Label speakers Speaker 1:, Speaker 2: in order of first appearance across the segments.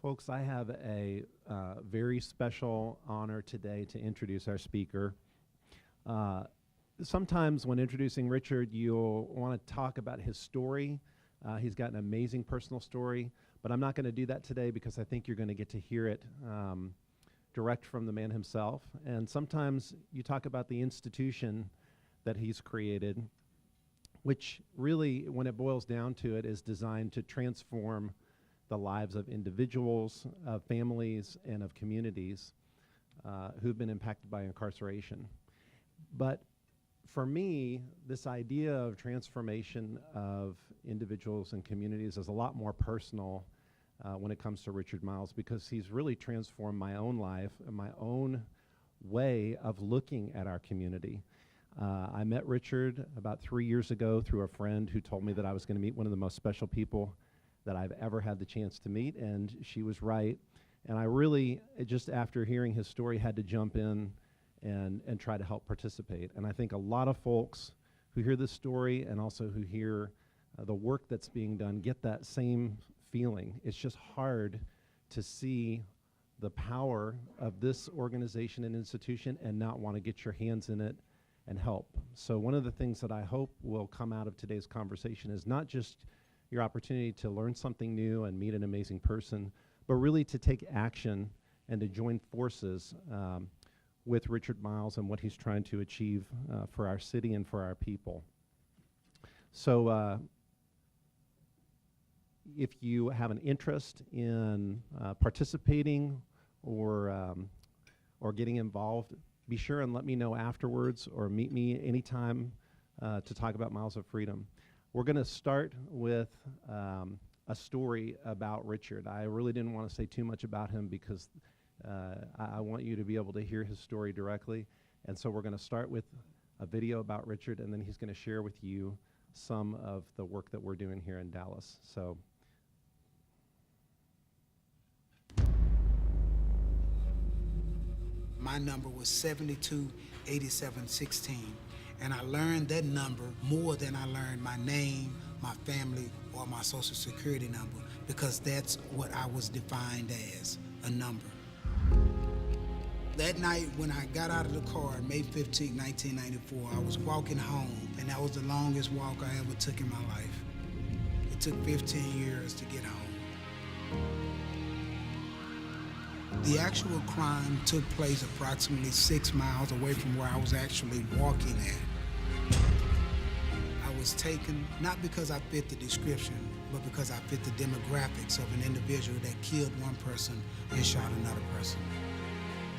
Speaker 1: Folks, I have a very special honor today to introduce our speaker. Sometimes when introducing Richard, you'll want to talk about his story. He's got an amazing personal story, but I'm not going to do that today because I think you're going to get to hear it direct from the man himself. And sometimes you talk about the institution that he's created, which really, when it boils down to it, is designed to transform the lives of individuals, of families, and of communities who've been impacted by incarceration. But for me, this idea of transformation of individuals and communities is a lot more personal when it comes to Richard Miles, because he's really transformed my own life and my own way of looking at our community. I met Richard about 3 years ago through a friend who told me that I was going to meet one of the most special people that I've ever had the chance to meet, and she was right. And I really, just after hearing his story, had to jump in and try to help participate. And I think a lot of folks who hear this story and also who hear the work that's being done get that same feeling. It's just hard to see the power of this organization and institution and not want to get your hands in it and help. So one of the things that I hope will come out of today's conversation is not just your opportunity to learn something new and meet an amazing person, but really to take action and to join forces with Richard Miles and what he's trying to achieve for our city and for our people. So if you have an interest in participating or getting involved, be sure and let me know afterwards or meet me anytime to talk about Miles of Freedom. We're going to start with a story about Richard. I really didn't want to say too much about him because I want you to be able to hear his story directly. And so we're going to start with a video about Richard, and then he's going to share with you some of the work that we're doing here in Dallas. So.
Speaker 2: My number was 728716, and I learned that number more than I learned my name, my family, or my social security number, because that's what I was defined as, a number. That night when I got out of the car, May 15, 1994, I was walking home, and that was the longest walk I ever took in my life. It took 15 years to get home. The actual crime took place approximately 6 miles away from where I was actually walking at. I was taken not because I fit the description, but because I fit the demographics of an individual that killed one person and shot another person.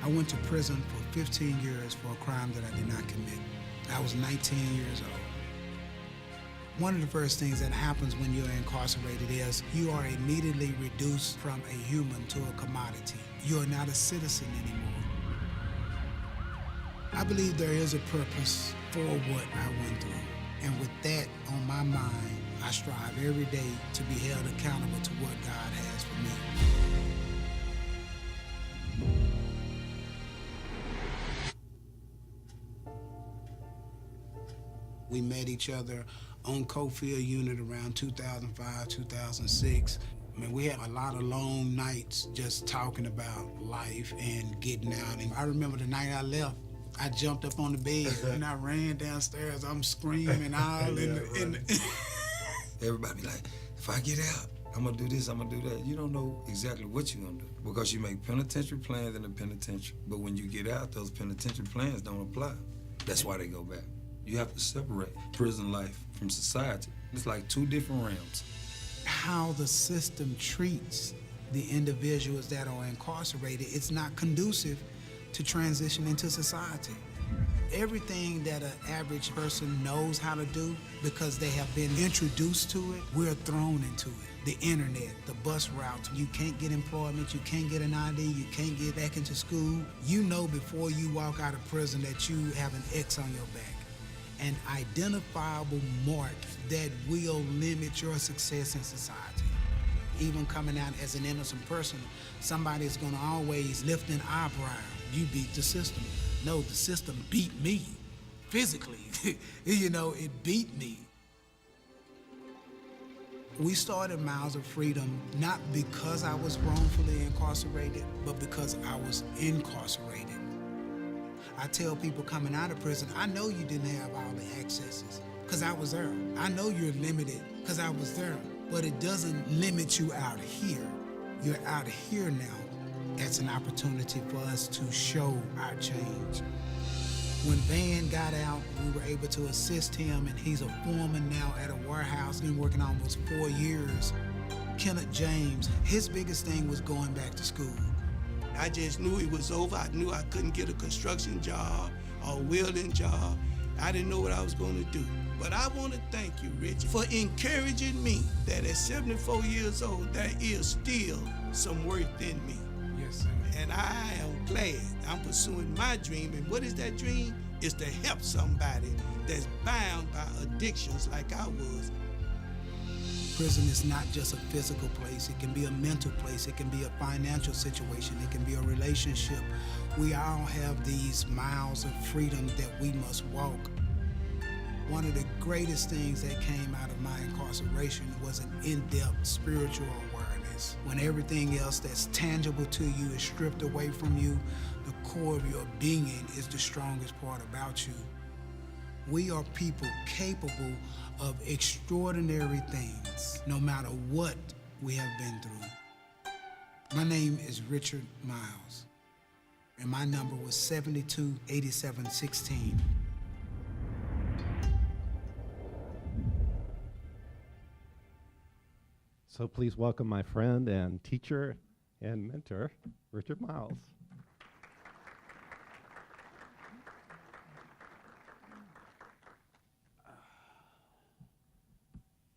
Speaker 2: I went to prison for 15 years for a crime that I did not commit. I was 19 years old. One of the first things that happens when you're incarcerated is you are immediately reduced from a human to a commodity. You are not a citizen anymore. I believe there is a purpose for what I went through. And with that on my mind, I strive every day to be held accountable to what God has for me. We met each other on Cofield Unit around 2005, 2006. I mean, we had a lot of long nights just talking about life and getting out. And I remember the night I left, I jumped up on the bed and I ran downstairs. I'm screaming all in the
Speaker 3: Everybody be like, if I get out, I'm gonna do this, I'm gonna do that. You don't know exactly what you're gonna do because you make penitentiary plans in the penitentiary. But when you get out, those penitentiary plans don't apply. That's why they go back. You have to separate prison life from society. It's like two different realms.
Speaker 2: How the system treats the individuals that are incarcerated, it's not conducive to transition into society. Everything that an average person knows how to do, because they have been introduced to it, we're thrown into it. The internet, the bus routes, you can't get employment, you can't get an ID, you can't get back into school. You know before you walk out of prison that you have an X on your back. An identifiable mark that will limit your success in society. Even coming out as an innocent person, somebody's gonna always lift an eyebrow. You beat the system. No, the system beat me, physically. You know, it beat me. We started Miles of Freedom not because I was wrongfully incarcerated, but because I was incarcerated. I tell people coming out of prison, I know you didn't have all the accesses, because I was there. I know you're limited, because I was there. But it doesn't limit you out here. You're out here now. That's an opportunity for us to show our change. When Van got out, we were able to assist him, and he's a foreman now at a warehouse, been working almost 4 years. Kenneth James, his biggest thing was going back to school.
Speaker 4: I just knew it was over. I knew I couldn't get a construction job or a welding job. I didn't know what I was going to do. But I want to thank you, Richard, for encouraging me that at 74 years old, there is still some worth in me.
Speaker 2: Yes, sir.
Speaker 4: And I am glad I'm pursuing my dream. And what is that dream? It's to help somebody that's bound by addictions like I was.
Speaker 2: Prison is not just a physical place. It can be a mental place. It can be a financial situation. It can be a relationship. We all have these miles of freedom that we must walk. One of the greatest things that came out of my incarceration was an in-depth spiritual awareness. When everything else that's tangible to you is stripped away from you, the core of your being is the strongest part about you. We are people capable of extraordinary things, no matter what we have been through. My name is Richard Miles, and my number was 728716.
Speaker 1: So please welcome my friend and teacher and mentor, Richard Miles.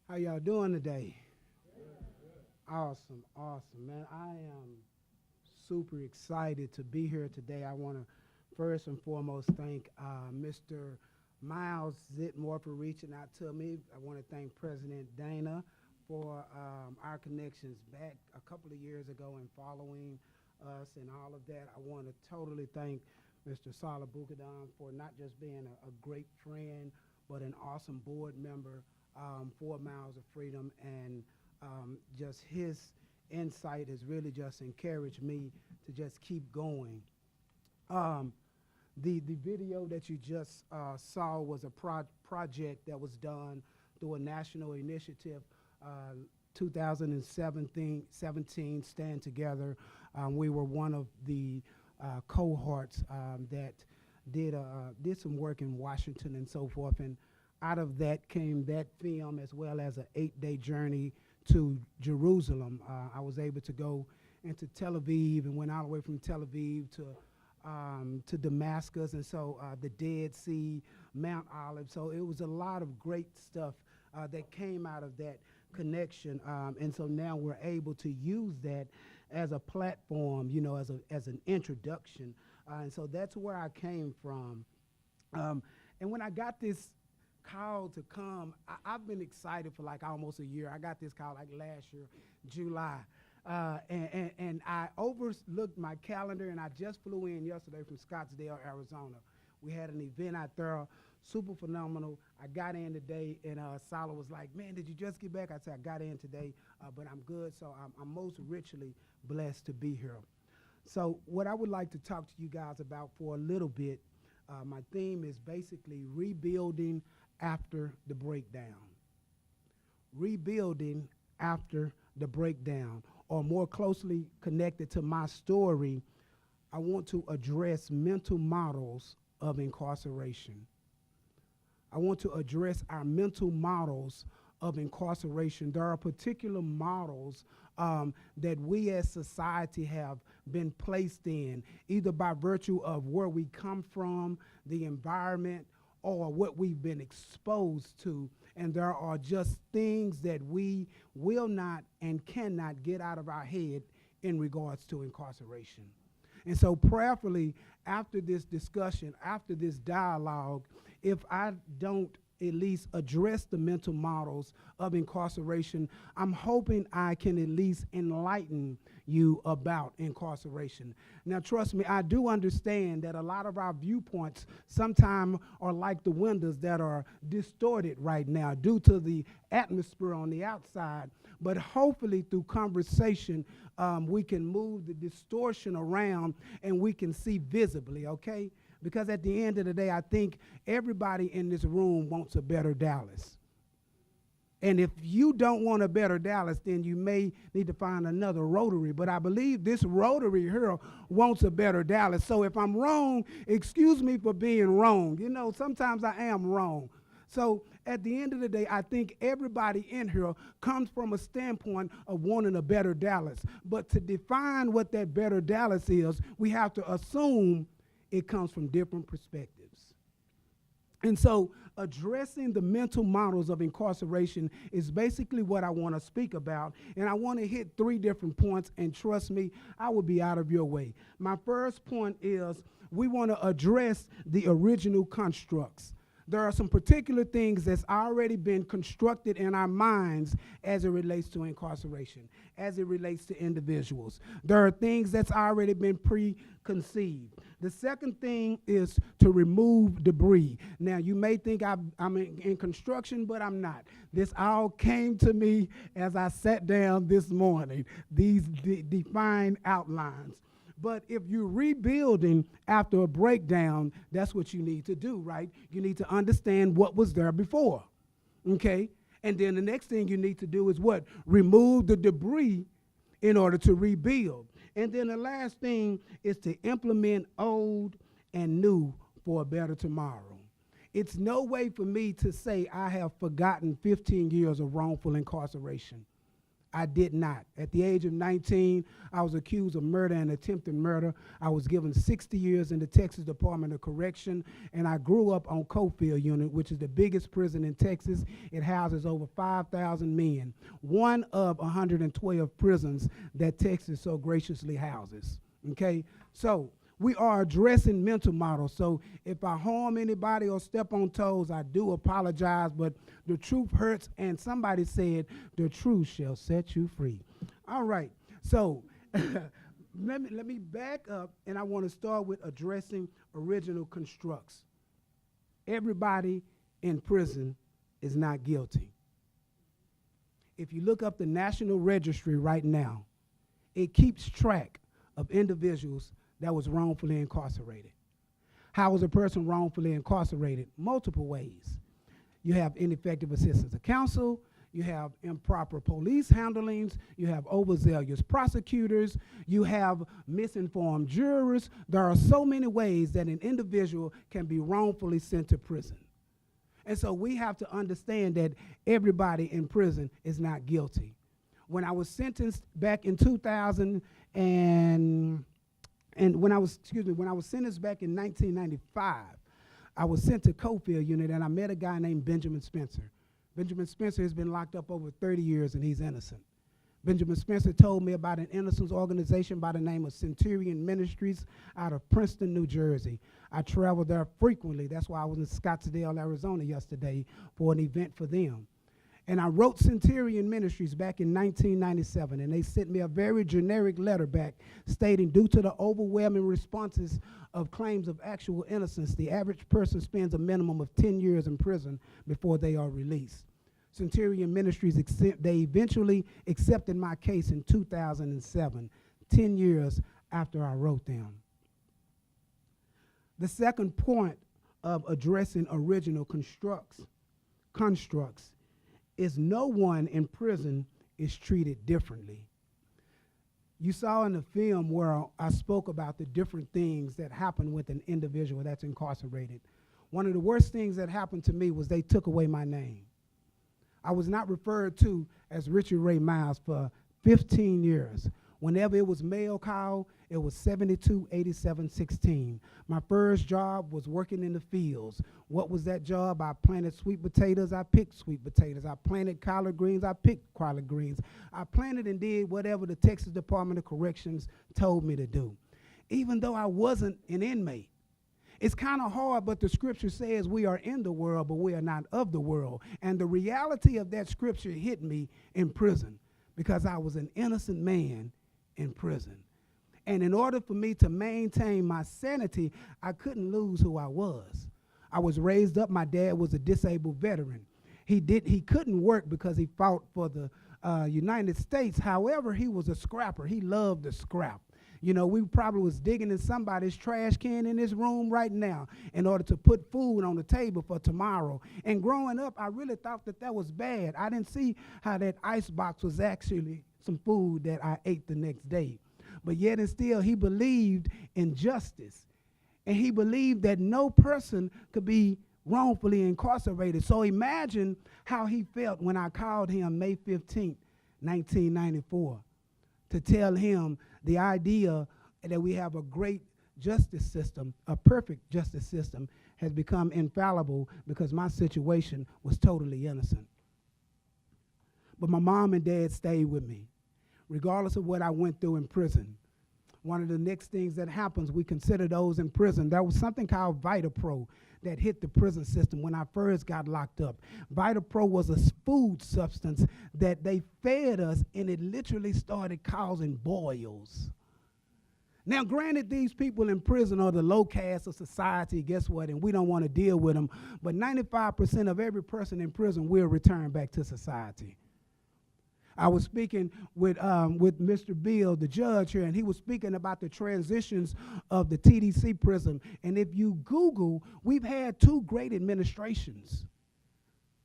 Speaker 5: How y'all doing today? Awesome, man. I am super excited to be here today. I want to first and foremost thank Mr. Miles Zitmore for reaching out to me. I want to thank President Dana for our connections back a couple of years ago and following us and all of that. I want to totally thank Mr. Sala Bukadam for not just being a great friend, but an awesome board member for Miles of Freedom, and just his insight has really just encouraged me to just keep going. The video that you just saw was a project that was done through a national initiative, 2017 Stand Together. We were one of the cohorts that did some work in Washington and so forth, and out of that came that film, as well as an 8-day journey to Jerusalem. I was able to go into Tel Aviv and went all the way from Tel Aviv to Damascus, and so the Dead Sea, Mount Olive. So it was a lot of great stuff that came out of that connection, and so now we're able to use that as a platform, you know, as an introduction, and so that's where I came from. And when I got this call to come, I've been excited for like almost a year. I got this call like last year, July, and I overlooked my calendar, and I just flew in yesterday from Scottsdale, Arizona. We had an event out there, super phenomenal. I got in today, and Sala was like, man, did you just get back? I said, I got in today, but I'm good, so I'm most richly blessed to be here. So what I would like to talk to you guys about for a little bit, my theme is basically rebuilding after the breakdown. Rebuilding after the breakdown, or more closely connected to my story, I want to address mental models of incarceration. I want to address our mental models of incarceration. There are particular models that we as society have been placed in, either by virtue of where we come from, the environment, or what we've been exposed to. And there are just things that we will not and cannot get out of our head in regards to incarceration. And so prayerfully, after this discussion, after this dialogue, if I don't at least address the mental models of incarceration. I'm hoping I can at least enlighten you about incarceration. Now, trust me, I do understand that a lot of our viewpoints sometimes are like the windows that are distorted right now due to the atmosphere on the outside. But hopefully through conversation, we can move the distortion around and we can see visibly, okay? Because at the end of the day, I think everybody in this room wants a better Dallas. And if you don't want a better Dallas, then you may need to find another Rotary. But I believe this Rotary here wants a better Dallas. So if I'm wrong, excuse me for being wrong. You know, sometimes I am wrong. So at the end of the day, I think everybody in here comes from a standpoint of wanting a better Dallas. But to define what that better Dallas is, we have to assume it comes from different perspectives. And so addressing the mental models of incarceration is basically what I want to speak about. And I want to hit 3 different points, and trust me, I will be out of your way. My first point is we want to address the original constructs. There are some particular things that's already been constructed in our minds as it relates to incarceration, as it relates to individuals. There are things that's already been preconceived. The second thing is to remove debris. Now, you may think I'm in construction, but I'm not. This all came to me as I sat down this morning, these defined outlines. But if you're rebuilding after a breakdown, that's what you need to do, right? You need to understand what was there before, okay? And then the next thing you need to do is what? Remove the debris in order to rebuild. And then the last thing is to implement old and new for a better tomorrow. It's no way for me to say I have forgotten 15 years of wrongful incarceration. I did not. At the age of 19, I was accused of murder and attempted murder. I was given 60 years in the Texas Department of Correction, and I grew up on Cofield Unit, which is the biggest prison in Texas. It houses over 5,000 men, one of 112 prisons that Texas so graciously houses, okay? So we are addressing mental models. So if I harm anybody or step on toes, I do apologize, but the truth hurts, and somebody said, the truth shall set you free. All right, so let me back up, and I want to start with addressing original constructs. Everybody in prison is not guilty. If you look up the National Registry right now, it keeps track of individuals that was wrongfully incarcerated. How was a person wrongfully incarcerated? Multiple ways. You have ineffective assistance of counsel, you have improper police handlings, you have overzealous prosecutors, you have misinformed jurors. There are so many ways that an individual can be wrongfully sent to prison. And so we have to understand that everybody in prison is not guilty. When I was sentenced back in 2000 when I was sentenced back in 1995, I was sent to Cofield Unit, and I met a guy named Benjamin Spencer. Benjamin Spencer has been locked up over 30 years, and he's innocent. Benjamin Spencer told me about an innocence organization by the name of Centurion Ministries out of Princeton, New Jersey. I traveled there frequently. That's why I was in Scottsdale, Arizona yesterday for an event for them. And I wrote Centurion Ministries back in 1997, and they sent me a very generic letter back stating, due to the overwhelming responses of claims of actual innocence, the average person spends a minimum of 10 years in prison before they are released. Centurion Ministries, they eventually accepted my case in 2007, 10 years after I wrote them. The second point of addressing original constructs is no one in prison is treated differently. You saw in the film where I spoke about the different things that happen with an individual that's incarcerated. One of the worst things that happened to me was they took away my name. I was not referred to as Richard Ray Miles for 15 years. Whenever it was mail call, it was 728716. My first job was working in the fields. What was that job? I planted sweet potatoes, I picked sweet potatoes. I planted collard greens, I picked collard greens. I planted and did whatever the Texas Department of Corrections told me to do, even though I wasn't an inmate. It's kind of hard, but the scripture says we are in the world, but we are not of the world. And the reality of that scripture hit me in prison because I was an innocent man in prison. And in order for me to maintain my sanity, I couldn't lose who I was. I was raised up. My dad was a disabled veteran. He couldn't work because he fought for the United States. However, he was a scrapper. He loved to scrap. You know, we probably was digging in somebody's trash can in this room right now in order to put food on the table for tomorrow. And growing up, I really thought that that was bad. I didn't see how that icebox was actually some food that I ate the next day. But yet and still, he believed in justice. And he believed that no person could be wrongfully incarcerated. So imagine how he felt when I called him May 15th, 1994, to tell him the idea that we have a great justice system, a perfect justice system, has become infallible because my situation was totally innocent. But my mom and dad stayed with me, regardless of what I went through in prison. One of the next things that happens, we consider those in prison. There was something called VitaPro that hit the prison system when I first got locked up. VitaPro was a food substance that they fed us, and it literally started causing boils. Now, granted, these people in prison are the low caste of society, guess what, and we don't want to deal with them, but 95% of every person in prison will return back to society. I was speaking with Mr. Bill, the judge here, and he was speaking about the transitions of the TDC prison. And if you Google, we've had two great administrations.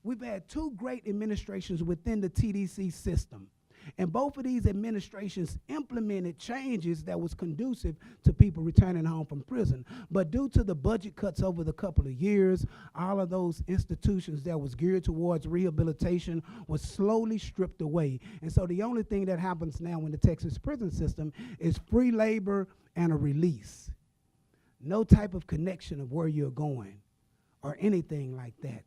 Speaker 5: We've had two great administrations within the TDC system. And both of these administrations implemented changes that was conducive to people returning home from prison. But due to the budget cuts over the couple of years, all of those institutions that was geared towards rehabilitation was slowly stripped away. And so the only thing that happens now in the Texas prison system is free labor and a release. No type of connection of where you're going or anything like that.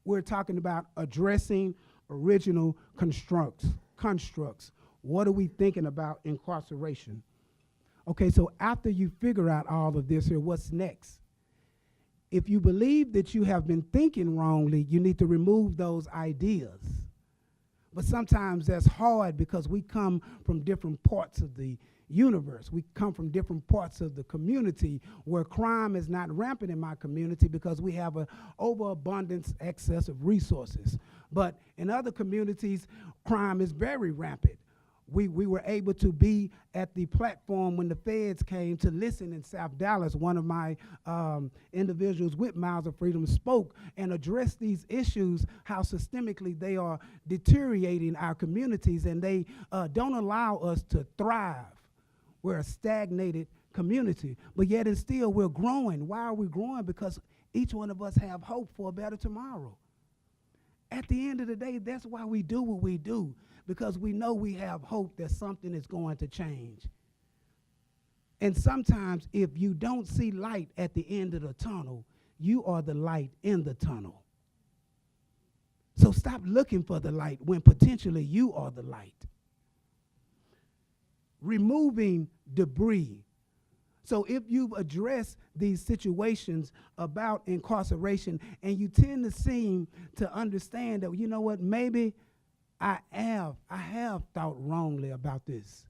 Speaker 5: We're talking about addressing original constructs. What are we thinking about incarceration? Okay, so after you figure out all of this here, what's next? If you believe that you have been thinking wrongly, you need to remove those ideas. But sometimes that's hard because we come from different parts of the universe. We come from different parts of the community where crime is not rampant in my community because we have an overabundance, excess of resources. But in other communities, crime is very rampant. We were able to be at the platform when the feds came to listen in South Dallas. One of my individuals with Miles of Freedom spoke and addressed these issues, how systemically they are deteriorating our communities and they don't allow us to thrive. We're a stagnated community, but yet and still we're growing. Why are we growing? Because each one of us have hope for a better tomorrow. At the end of the day, that's why we do what we do, because we know we have hope that something is going to change. And sometimes if you don't see light at the end of the tunnel, you are the light in the tunnel. So stop looking for the light when potentially you are the light. Removing debris. So if you've addressed these situations about incarceration and you tend to seem to understand that, you know what, maybe I have thought wrongly about this.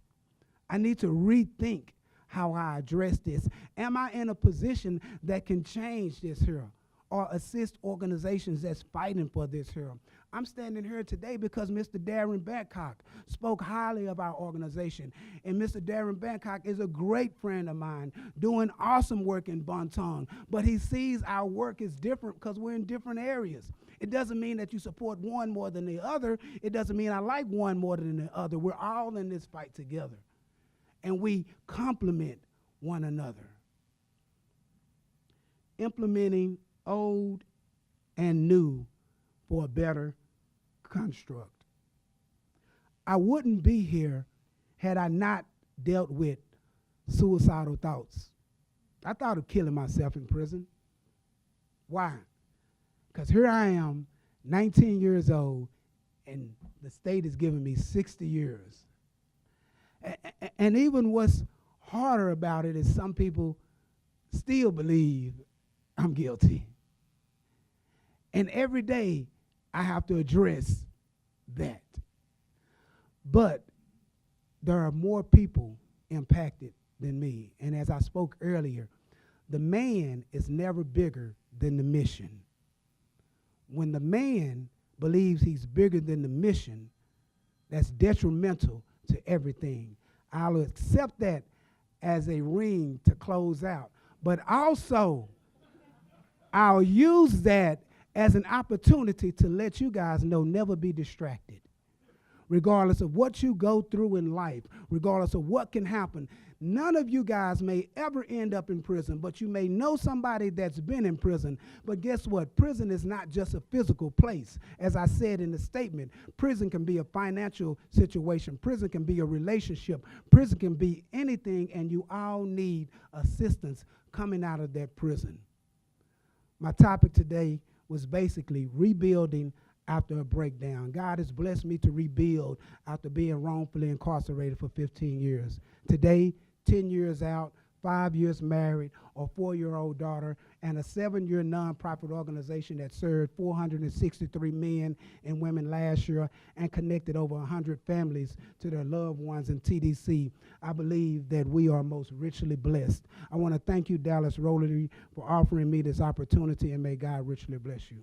Speaker 5: I need to rethink how I address this. Am I in a position that can change this here or assist organizations that's fighting for this here? I'm standing here today because Mr. Darren Babcock spoke highly of our organization. And Mr. Darren Babcock is a great friend of mine doing awesome work in Bonton. But he sees our work is different because we're in different areas. It doesn't mean that you support one more than the other. It doesn't mean I like one more than the other. We're all in this fight together. And we complement one another. Implementing old and new for a better construct. I wouldn't be here had I not dealt with suicidal thoughts. I thought of killing myself in prison. Why? Because here I am, 19 years old, and the state is giving me 60 years. And even what's harder about it is some people still believe I'm guilty. And every day I have to address that. But there are more people impacted than me. And as I spoke earlier, the man is never bigger than the mission. When the man believes he's bigger than the mission, that's detrimental to everything. I'll accept that as a ring to close out. But also, I'll use that as an opportunity to let you guys know, never be distracted. Regardless of what you go through in life, regardless of what can happen, none of you guys may ever end up in prison, but you may know somebody that's been in prison. But guess what? Prison is not just a physical place. As I said in the statement, prison can be a financial situation. Prison can be a relationship. Prison can be anything, and you all need assistance coming out of that prison. My topic today was basically rebuilding after a breakdown. God has blessed me to rebuild after being wrongfully incarcerated for 15 years. Today, 10 years out, 5 years married, a 4-year-old daughter, and a 7-year nonprofit organization that served 463 men and women last year and connected over 100 families to their loved ones in TDC. I believe that we are most richly blessed. I want to thank you, Dallas Rotary, for offering me this opportunity, and may God richly bless you.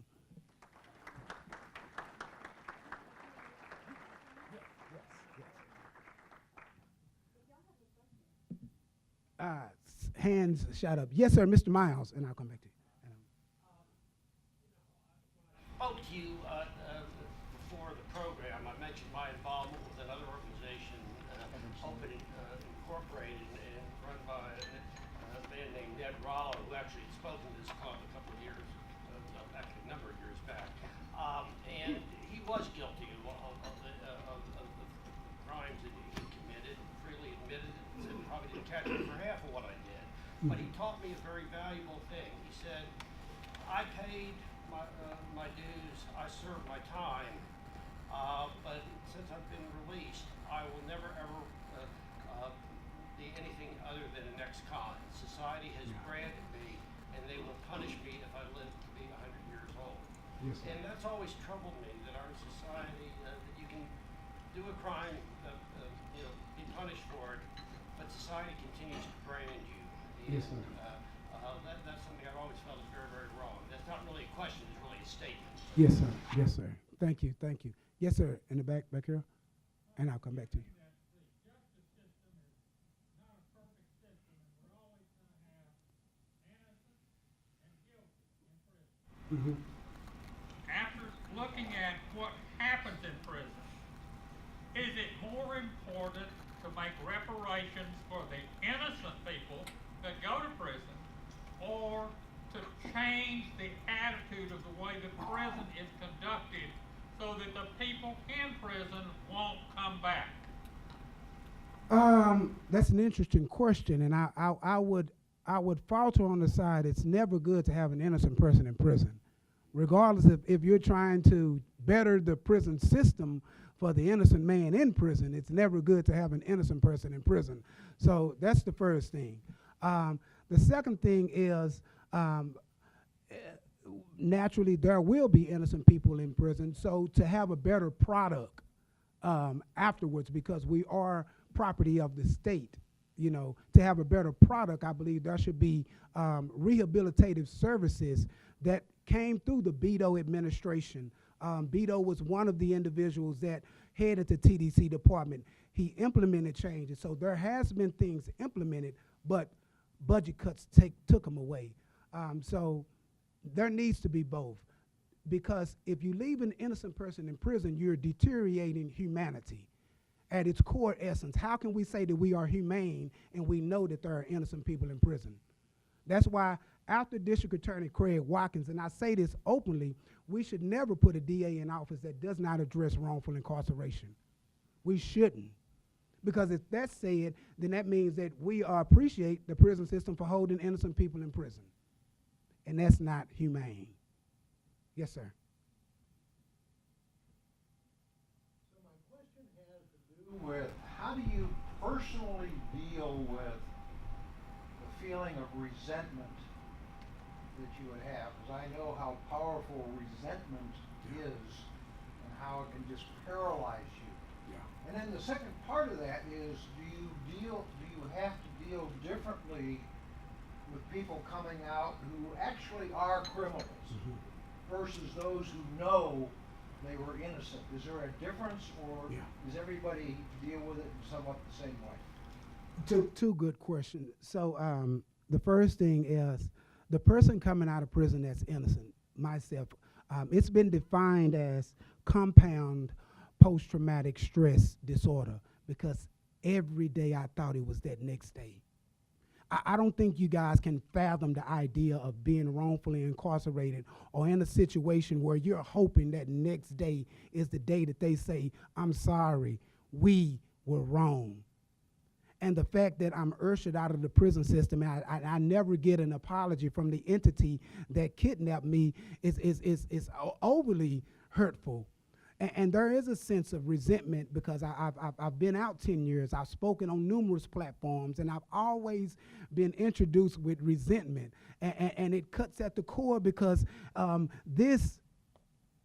Speaker 5: Hands shot up. Yes, sir, Mr. Miles, and I'll come back to you.
Speaker 6: Spoke to you before the program. I mentioned my involvement with another organization, Open Incorporated, and run by a man named Ned Rollo, who actually had spoken to this club a couple of years, actually a number of years back. And he was guilty of the crimes that he committed, freely admitted it, and probably didn't catch me for half of what I did. But he taught me a very valuable thing. He said, I paid my dues, I served my time, but since I've been released, I will never ever be anything other than an ex-con. Society has branded me, and they will punish me if I live to be 100 years old.
Speaker 5: Yes, sir.
Speaker 6: And that's always troubled me, that our society, that you can do a crime, be punished for it, but society continues to brand you.
Speaker 5: Yes, sir.
Speaker 6: That's something I've always felt is very, very wrong. That's not really a question, it's really a statement.
Speaker 5: Yes, sir. Yes, sir. Thank you. Thank you. Yes, sir. In the back here, and I'll come back to you. Mm-hmm.
Speaker 7: After looking at what happens in prison, is it more important to make reparations for the innocent people that go to prison, or to change the attitude of the way the prison is conducted so that the people in prison won't come back?
Speaker 5: That's an interesting question, and I would falter on the side. It's never good to have an innocent person in prison, regardless of if you're trying to better the prison system for the innocent man in prison. It's never good to have an innocent person in prison. So that's the first thing. The second thing is, naturally, there will be innocent people in prison. So to have a better product afterwards, because we are property of the state, to have a better product, I believe there should be rehabilitative services that came through the Beto administration. Beto was one of the individuals that headed the TDC department. He implemented changes. So there has been things implemented, but budget cuts took them away. So there needs to be both, because if you leave an innocent person in prison, you're deteriorating humanity at its core essence. How can we say that we are humane and we know that there are innocent people in prison? That's why after District Attorney Craig Watkins, and I say this openly, we should never put a DA in office that does not address wrongful incarceration. We shouldn't. Because if that's said, then that means that we appreciate the prison system for holding innocent people in prison. And that's not humane. Yes, sir.
Speaker 8: So my question has to do with, how do you personally deal with the feeling of resentment that you would have, because I know how powerful resentment is and how it can just paralyze you.
Speaker 2: Yeah.
Speaker 8: And then the second part of that is, do you have to deal differently with people coming out who actually are criminals versus those who know they were innocent? Is there a difference, or does everybody deal with it in somewhat the same way?
Speaker 5: Two good questions. So the first thing is the person coming out of prison that's innocent, myself, it's been defined as compound post-traumatic stress disorder, because every day I thought it was that next day. I don't think you guys can fathom the idea of being wrongfully incarcerated or in a situation where you're hoping that next day is the day that they say, I'm sorry, we were wrong. And the fact that I'm ushered out of the prison system, and I never get an apology from the entity that kidnapped me is overly hurtful. And there is a sense of resentment, because I've been out 10 years. I've spoken on numerous platforms, and I've always been introduced with resentment. And it cuts at the core, because this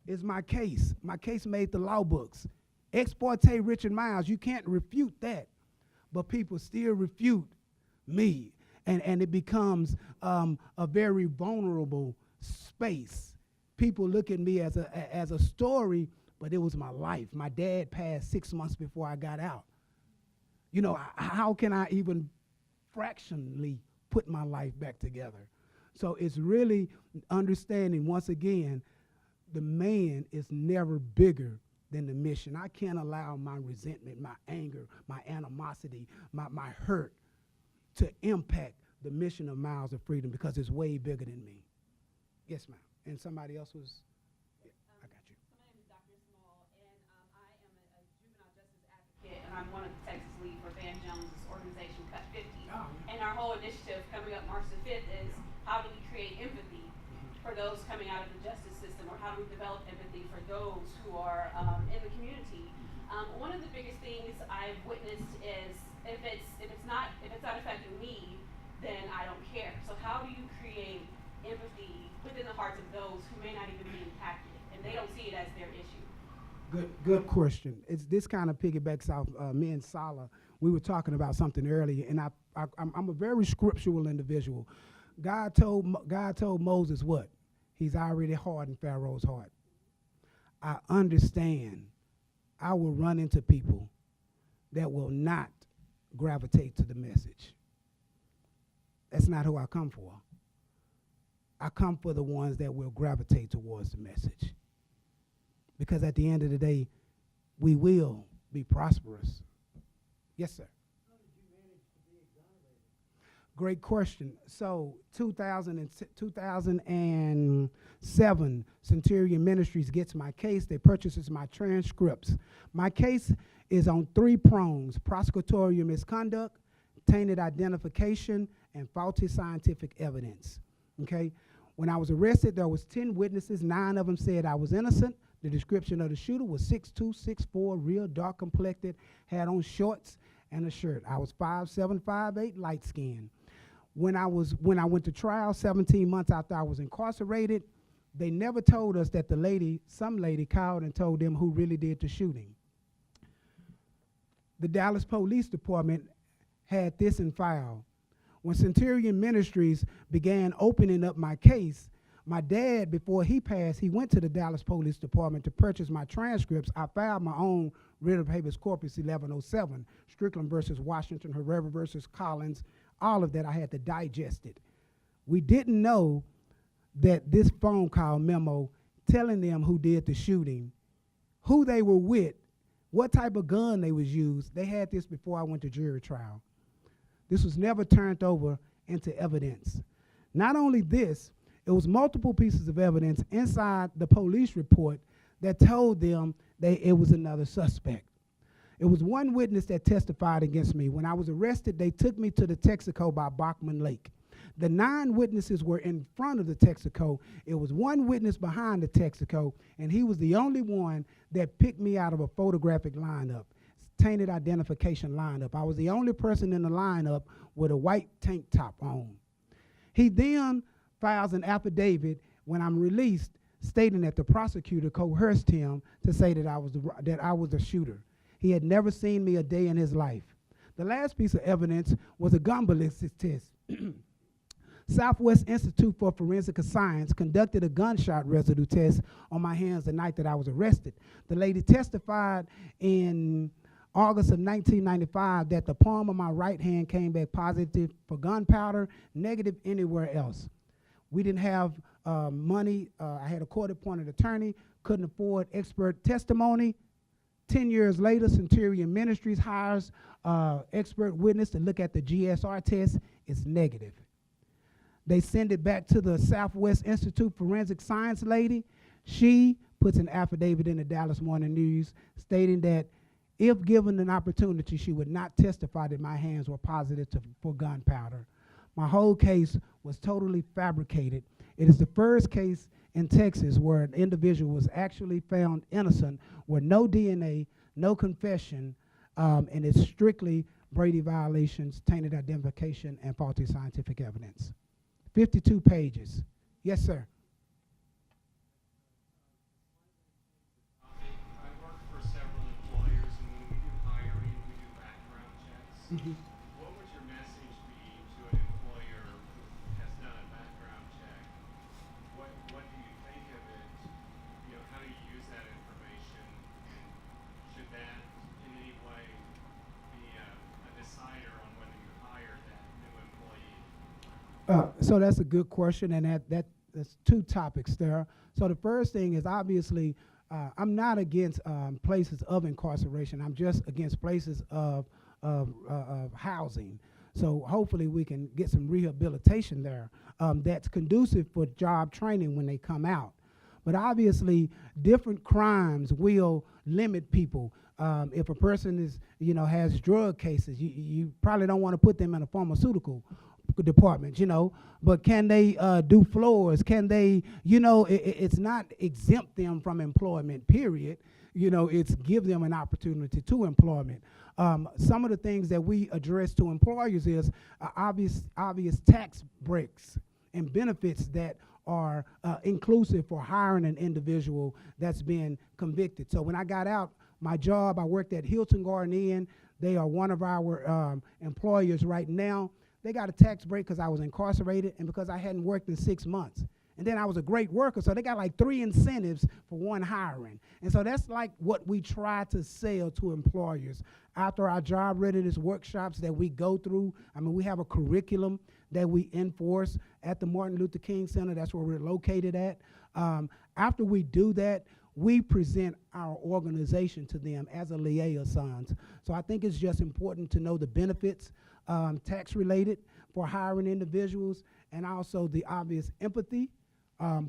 Speaker 5: is my case. My case made the law books. Ex parte Richard Miles, you can't refute that. But people still refute me. And it becomes a very vulnerable space. People look at me as a story, but it was my life. My dad passed 6 months before I got out. You know, how can I even fractionally put my life back together? So it's really understanding, once again, the man is never bigger than the mission. I can't allow my resentment, my anger, my animosity, my hurt to impact the mission of Miles of Freedom, because it's way bigger than me. Yes, ma'am. And somebody else was...
Speaker 9: And I'm one of the Texas lead for Van Jones' organization, Cut 50. And our whole initiative coming up March the 5th is, how do we create empathy for those coming out of the justice system, or how do we develop empathy for those who are in the community? One of the biggest things I've witnessed is, if it's not affecting me, then I don't care. So how do you create empathy within the hearts of those who may not even be impacted, and they don't see it as their issue?
Speaker 5: Good question. This kind of piggybacks off me and Salah. We were talking about something earlier, and I'm a very scriptural individual. God told Moses what? He's already hardened Pharaoh's heart. I understand I will run into people that will not gravitate to the message. That's not who I come for. I come for the ones that will gravitate towards the message. Because at the end of the day, we will be prosperous. Yes, sir.
Speaker 8: How did you manage to be exonerated?
Speaker 5: Great question. So 2007, Centurion Ministries gets my case. They purchases my transcripts. My case is on 3 prongs: prosecutorial misconduct, tainted identification, and faulty scientific evidence. Okay? When I was arrested, there was 10 witnesses. 9 of them said I was innocent. The description of the shooter was 6'2", 6'4", real dark complected, had on shorts and a shirt. I was 5'7", 5'8", light skinned. When I went to trial 17 months after I was incarcerated, they never told us that some lady called and told them who really did the shooting. The Dallas Police Department had this in file. When Centurion Ministries began opening up my case, my dad, before he passed, he went to the Dallas Police Department to purchase my transcripts. I filed my own writ of habeas corpus 1107, Strickland versus Washington, Herrera versus Collins, all of that. I had to digest it. We didn't know that this phone call memo telling them who did the shooting, who they were with, what type of gun they was used. They had this before I went to jury trial. This was never turned over into evidence. Not only this, it was multiple pieces of evidence inside the police report that told them that it was another suspect. It was one witness that testified against me. When I was arrested, they took me to the Texaco by Bachman Lake. The 9 witnesses were in front of the Texaco. It was one witness behind the Texaco, and he was the only one that picked me out of a photographic lineup. tainted identification lineup. I was the only person in the lineup with a white tank top on. He then files an affidavit when I'm released, stating that the prosecutor coerced him to say that I was the shooter. He had never seen me a day in his life. The last piece of evidence was a gun ballistics test. Southwest Institute for Forensic Science conducted a gunshot residue test on my hands the night that I was arrested. The lady testified in August of 1995 that the palm of my right hand came back positive for gunpowder, negative anywhere else. We didn't have money. I had a court-appointed attorney, couldn't afford expert testimony. 10 years later, Centurion Ministries hires expert witness to look at the GSR test. It's negative. They send it back to the Southwest Institute Forensic Science lady. She puts an affidavit in the Dallas Morning News stating that if given an opportunity, she would not testify that my hands were positive for gunpowder. My whole case was totally fabricated. It is the first case in Texas where an individual was actually found innocent with no DNA, no confession, and it's strictly Brady violations, tainted identification, and faulty scientific evidence. 52 pages. Yes, sir.
Speaker 10: I work for several employers, and when we do hiring, we do background checks. What would your message be to an employer who has done a background check? What do you think of it? You know, how do you use that information? And should that in any way be a decider on whether you hire that new employee?
Speaker 5: So that's a good question, and that's two topics there. So the first thing is obviously I'm not against places of incarceration. I'm just against places of housing. So hopefully we can get some rehabilitation there that's conducive for job training when they come out. But obviously different crimes will limit people. If a person is, has drug cases, you probably don't want to put them in a pharmaceutical department, but can they do floors? Can they, it's not exempt them from employment, period. It's give them an opportunity to employment. Some of the things that we address to employers is obvious tax breaks and benefits that are inclusive for hiring an individual that's been convicted. So when I got out, my job, I worked at Hilton Garden Inn. They are one of our employers right now. They got a tax break because I was incarcerated and because I hadn't worked in 6 months. And then I was a great worker, so they got like 3 incentives for one hiring. And so that's like what we try to sell to employers. After our job readiness workshops that we go through, we have a curriculum that we enforce at the Martin Luther King Center. That's where we're located at. After we do that, we present our organization to them as a liaison. So I think it's just important to know the benefits, tax-related for hiring individuals, and also the obvious empathy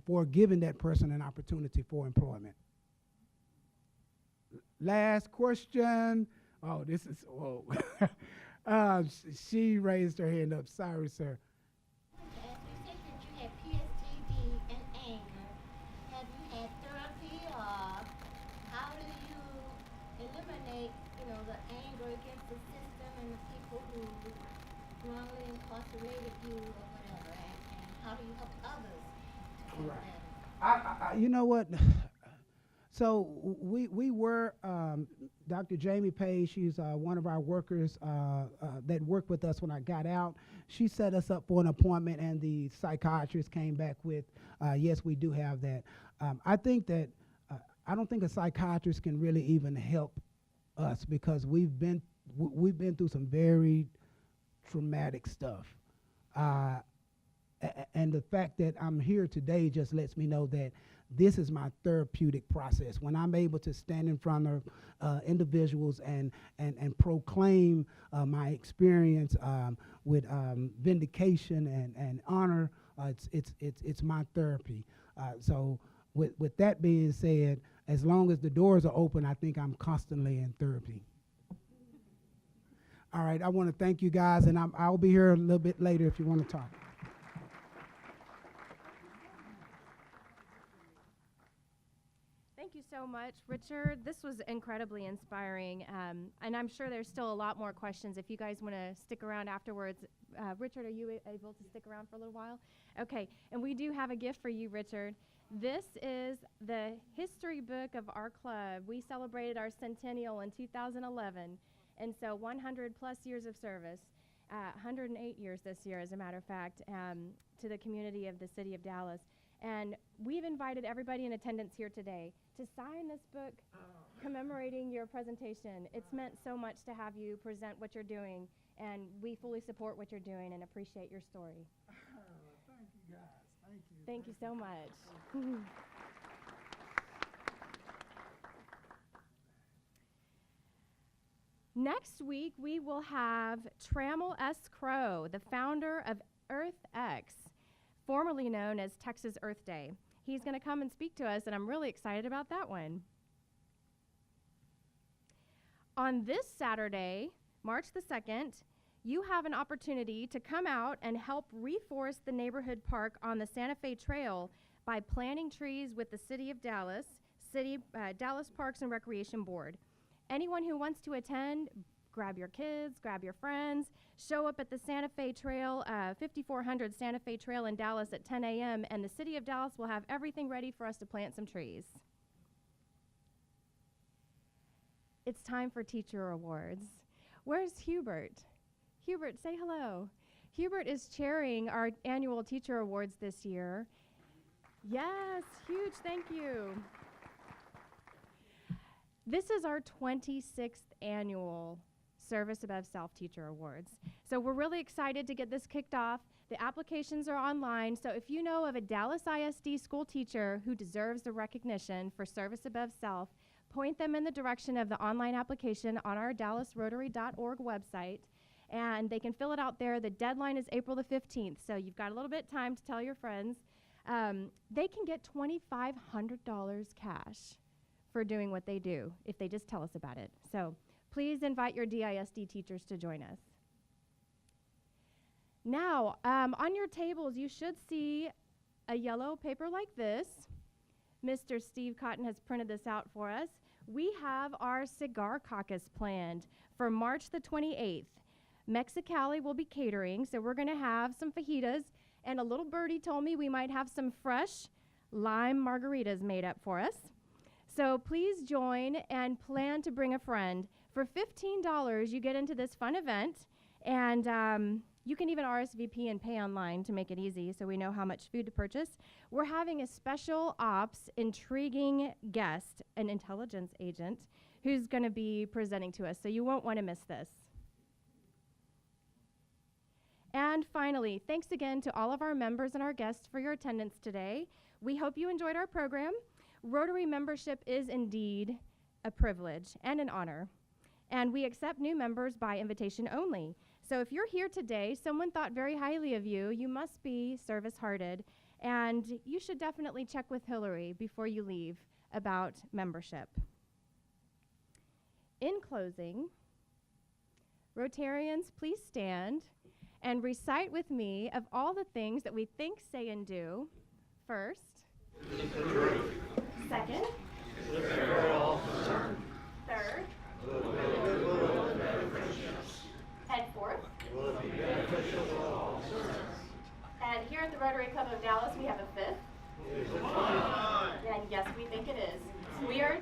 Speaker 5: for giving that person an opportunity for employment. Last question. Oh, this is, whoa. She raised her hand up. Sorry, sir.
Speaker 11: You said that you had PTSD and anger. Have you had therapy, or how do you eliminate, the anger against the system and the people who wrongly incarcerated you or whatever, and how do you help others to feel better?
Speaker 5: You know what? So we were, Dr. Jamie Page, she's one of our workers that worked with us when I got out. She set us up for an appointment, and the psychiatrist came back with, yes, we do have that. I think that, I don't think a psychiatrist can really even help us because we've been through some very traumatic stuff. And the fact that I'm here today just lets me know that this is my therapeutic process. When I'm able to stand in front of individuals and proclaim my experience with vindication and honor, it's my therapy. So with that being said, as long as the doors are open, I think I'm constantly in therapy. All right, I want to thank you guys, and I'll be here a little bit later if you want to talk.
Speaker 12: Thank you so much, Richard. This was incredibly inspiring, and I'm sure there's still a lot more questions if you guys want to stick around afterwards. Richard, are you able to stick around for a little while? Okay, and we do have a gift for you, Richard. This is the history book of our club. We celebrated our centennial in 2011, and so 100 plus years of service, 108 years this year, as a matter of fact, to the community of the city of Dallas. And we've invited everybody in attendance here today to sign this book commemorating your presentation. It's meant so much to have you present what you're doing, and we fully support what you're doing and appreciate your story.
Speaker 5: Thank you, guys. Thank you.
Speaker 12: Thank you so much. Next week, we will have Trammell S. Crow, the founder of EarthX, formerly known as Texas Earth Day. He's going to come and speak to us, and I'm really excited about that one. On this Saturday, March the 2nd, you have an opportunity to come out and help reforest the neighborhood park on the Santa Fe Trail by planting trees with the City of Dallas, Dallas Parks and Recreation Board. Anyone who wants to attend, grab your kids, grab your friends, show up at the Santa Fe Trail, 5400 Santa Fe Trail in Dallas at 10 a.m., and the City of Dallas will have everything ready for us to plant some trees. It's time for teacher awards. Where's Hubert? Hubert, say hello. Hubert is chairing our annual teacher awards this year. Yes, huge thank you. This is our 26th annual Service Above Self Teacher Awards. So we're really excited to get this kicked off. The applications are online, so if you know of a Dallas ISD school teacher who deserves the recognition for Service Above Self, point them in the direction of the online application on our dallasrotary.org website, and they can fill it out there. The deadline is April the 15th, so you've got a little bit of time to tell your friends. They can get $2,500 cash for doing what they do if they just tell us about it. So please invite your DISD teachers to join us. Now, on your tables, you should see a yellow paper like this. Mr. Steve Cotton has printed this out for us. We have our cigar caucus planned for March the 28th. Mexicali will be catering, so we're going to have some fajitas, and a little birdie told me we might have some fresh lime margaritas made up for us. So please join and plan to bring a friend. For $15, you get into this fun event, and you can even RSVP and pay online to make it easy so we know how much food to purchase. We're having a special ops intriguing guest, an intelligence agent, who's going to be presenting to us, so you won't want to miss this. And finally, thanks again to all of our members and our guests for your attendance today. We hope you enjoyed our program. Rotary membership is indeed a privilege and an honor, and we accept new members by invitation only. So if you're here today, someone thought very highly of you, you must be service-hearted, and you should definitely check with Hillary before you leave about membership. In closing, Rotarians, please stand and recite with me of all the things that we think, say, and do. First. Second. Third. And fourth. And here at the Rotary Club of Dallas, we have a fifth. And yes, we think it is. We are